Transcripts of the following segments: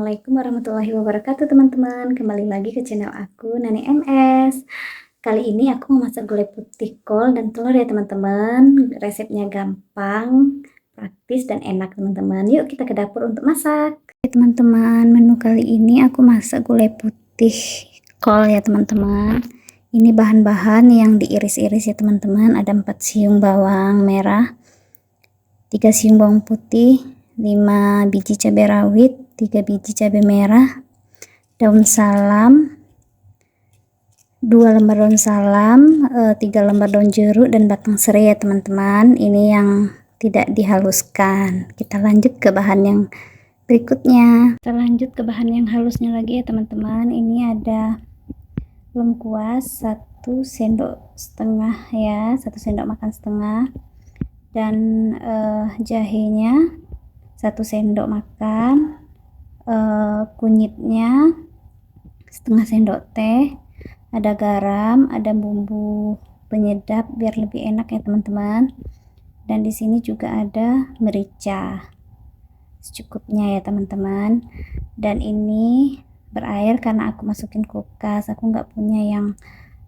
Assalamualaikum warahmatullahi wabarakatuh teman-teman. Kembali lagi ke channel aku Nani MS. Kali ini aku mau masak gulai putih kol dan telur ya teman-teman. Resepnya gampang, praktis dan enak teman-teman. Yuk kita ke dapur untuk masak. Oke teman-teman, menu kali ini aku masak gulai putih kol ya teman-teman. Ini bahan-bahan yang diiris-iris ya teman-teman. Ada 4 siung bawang merah, 3 siung bawang putih, 5 biji cabai rawit, 3 biji cabai merah, daun salam, 2 lembar daun salam, 3 lembar daun jeruk dan batang serai ya teman-teman. Ini yang tidak dihaluskan. Kita lanjut ke bahan yang berikutnya. Kita lanjut ke bahan yang halusnya lagi ya teman-teman. Ini ada lengkuas 1 sendok setengah ya, 1 sendok makan setengah, dan jahenya 1 sendok makan, kunyitnya setengah sendok teh, ada garam, ada bumbu penyedap biar lebih enak ya teman-teman, dan di sini juga ada merica secukupnya ya teman-teman. Dan ini berair karena aku masukin kulkas, aku nggak punya yang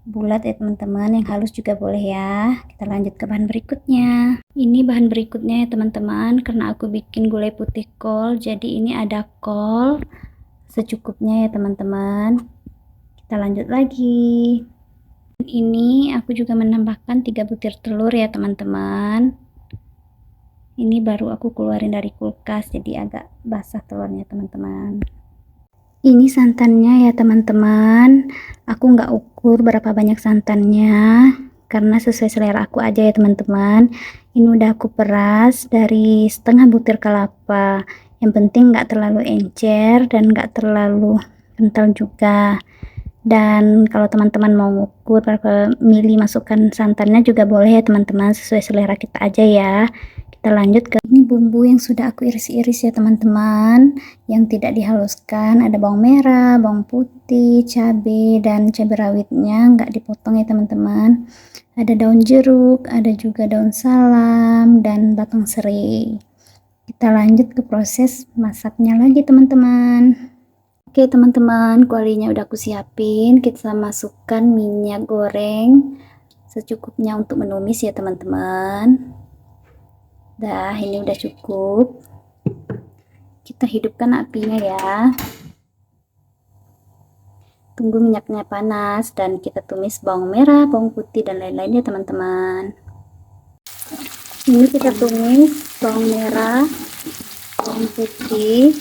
bulat ya teman-teman, yang halus juga boleh ya. Kita lanjut ke bahan berikutnya. Ini bahan berikutnya ya teman-teman, karena aku bikin gulai putih kol, jadi ini ada kol secukupnya ya teman-teman. Kita lanjut lagi. Ini aku juga menambahkan 3 butir telur ya teman-teman. Ini baru aku keluarin dari kulkas, jadi agak basah telurnya teman-teman. Ini santannya ya teman-teman, aku nggak ukur berapa banyak santannya karena sesuai selera aku aja ya teman-teman. Ini udah aku peras dari setengah butir kelapa, yang penting nggak terlalu encer dan nggak terlalu kental juga. Dan kalau teman-teman mau ukur berapa mili masukkan santannya juga boleh ya teman-teman, sesuai selera kita aja ya. Kita lanjut ke ini bumbu yang sudah aku iris-iris ya teman-teman, yang tidak dihaluskan. Ada bawang merah, bawang putih, cabai, dan cabai rawitnya nggak dipotong ya teman-teman. Ada daun jeruk, ada juga daun salam dan batang serai. Kita lanjut ke proses masaknya lagi teman-teman. Oke teman-teman, kualinya udah aku siapin. Kita masukkan minyak goreng secukupnya untuk menumis ya teman-teman. Dah, ini udah cukup. Kita hidupkan apinya ya. Tunggu minyaknya panas dan kita tumis bawang merah, bawang putih dan lain-lain ya teman-teman. Ini kita tumis bawang merah, bawang putih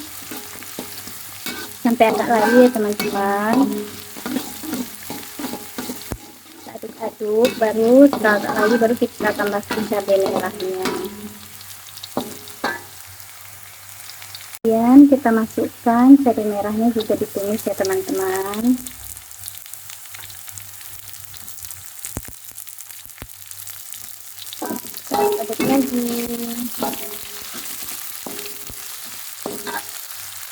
sampai agak layu ya teman-teman. Kita aduk-aduk, baru setelah agak layu baru kita tambahkan cabai merahnya. Kemudian kita masukkan cabai merahnya juga ditumis ya teman-teman. Aduk lagi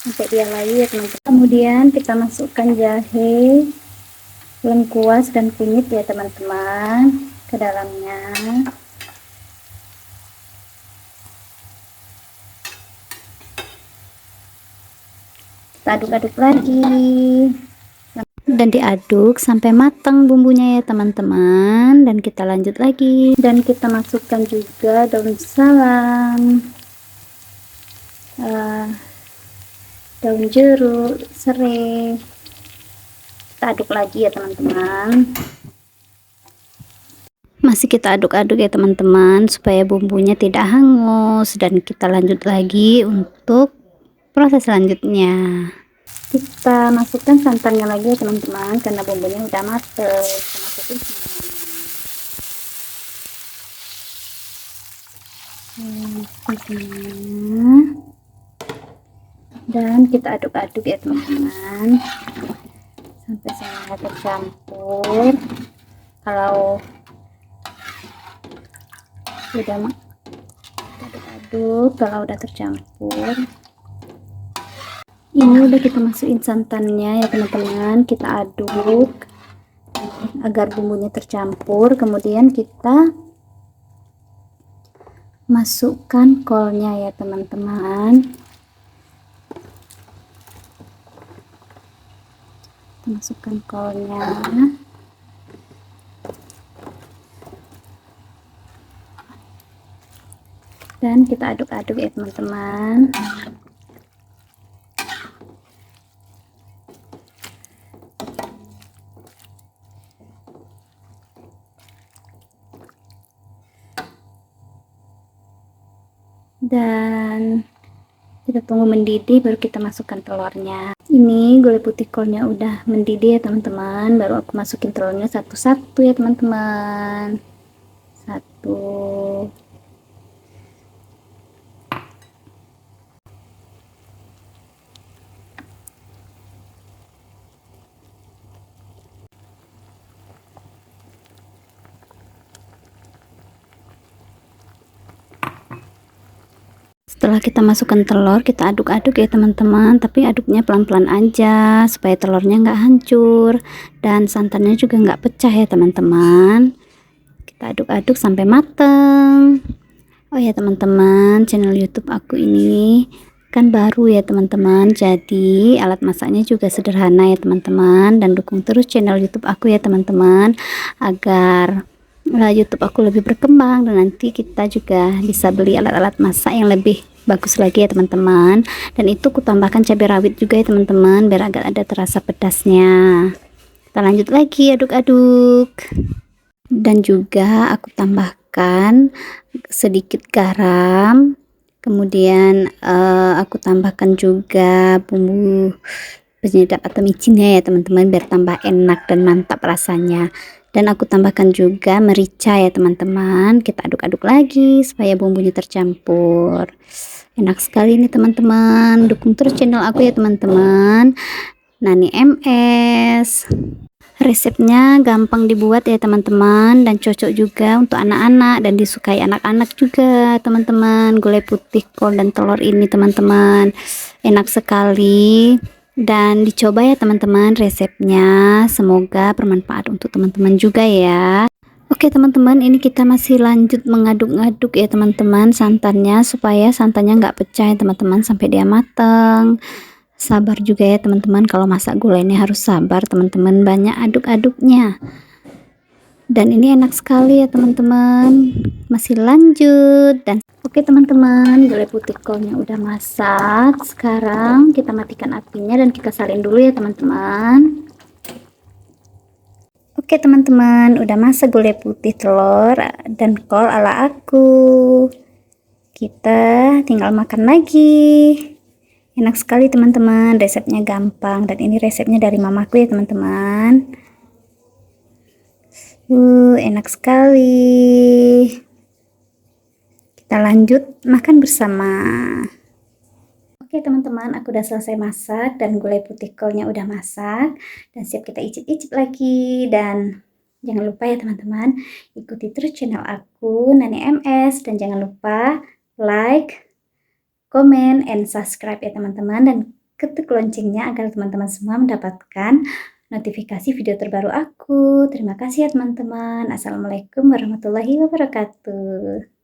sampai dia layu ya teman-teman. Kemudian kita masukkan jahe, lengkuas dan kunyit ya teman-teman ke dalamnya. Aduk-aduk lagi dan diaduk sampai matang bumbunya ya teman-teman. Dan kita lanjut lagi dan kita masukkan juga daun salam, daun jeruk, serai. Kita aduk lagi ya teman-teman. Masih kita aduk-aduk ya teman-teman supaya bumbunya tidak hangus, dan kita lanjut lagi untuk proses selanjutnya. Kita masukkan santannya lagi ya teman-teman, karena bumbunya udah mateng. Kita masukin semuanya dan kita aduk-aduk ya teman-teman sampai semuanya tercampur. Kalau udah aduk-aduk, kalau udah tercampur, ini udah kita masukin santannya ya teman-teman. Kita aduk agar bumbunya tercampur. Kemudian kita masukkan kolnya ya teman-teman. Masukkan kolnya. Dan kita aduk-aduk ya teman-teman. Dan kita tunggu mendidih baru kita masukkan telurnya. Ini gulai putih kolnya udah mendidih ya teman-teman, baru aku masukin telurnya satu-satu ya teman-teman. Satu. Setelah kita masukkan telur, kita aduk-aduk ya teman-teman, tapi aduknya pelan-pelan aja supaya telurnya nggak hancur dan santannya juga nggak pecah ya teman-teman. Kita aduk-aduk sampai mateng. Oh ya teman-teman, channel YouTube aku ini kan baru ya teman-teman, jadi alat masaknya juga sederhana ya teman-teman, dan dukung terus channel YouTube aku ya teman-teman agar YouTube aku lebih berkembang, dan nanti kita juga bisa beli alat-alat masak yang lebih bagus lagi ya teman-teman. Dan itu ku tambahkan cabai rawit juga ya teman-teman, biar agak ada terasa pedasnya. Kita lanjut lagi aduk-aduk, dan juga aku tambahkan sedikit garam, kemudian aku tambahkan juga bumbu penyedap atau micinnya ya teman-teman, biar tambah enak dan mantap rasanya. Dan aku tambahkan juga merica ya teman-teman. Kita aduk-aduk lagi supaya bumbunya tercampur. Enak sekali nih teman-teman, dukung terus channel aku ya teman-teman, Nani MS. Resepnya gampang dibuat ya teman-teman, dan cocok juga untuk anak-anak dan disukai anak-anak juga teman-teman. Gulai putih kol dan telur ini teman-teman enak sekali, dan dicoba ya teman-teman resepnya. Semoga bermanfaat untuk teman-teman juga ya. Oke teman-teman, ini kita masih lanjut mengaduk-aduk ya teman-teman santannya, supaya santannya nggak pecah ya teman-teman sampai dia matang. Sabar juga ya teman-teman, kalau masak gulai ini harus sabar teman-teman, banyak aduk-aduknya. Dan ini enak sekali ya teman-teman. Masih lanjut. Dan oke teman-teman, gulai putih kolnya udah masak. Sekarang kita matikan apinya dan kita salin dulu ya teman-teman. Oke teman-teman, udah masak gulai putih telur dan kol ala aku. Kita tinggal makan lagi. Enak sekali teman-teman, resepnya gampang, dan ini resepnya dari mamaku ya teman-teman. Enak sekali. Kita lanjut makan bersama. Oke teman-teman, aku udah selesai masak dan gulai putih kolnya udah masak dan siap kita icip-icip lagi. Dan jangan lupa ya teman-teman, ikuti terus channel aku Nani MS, dan jangan lupa like, komen, and subscribe ya teman-teman, dan ketuk loncengnya agar teman-teman semua mendapatkan notifikasi video terbaru aku. Terima kasih ya teman-teman. Assalamualaikum warahmatullahi wabarakatuh.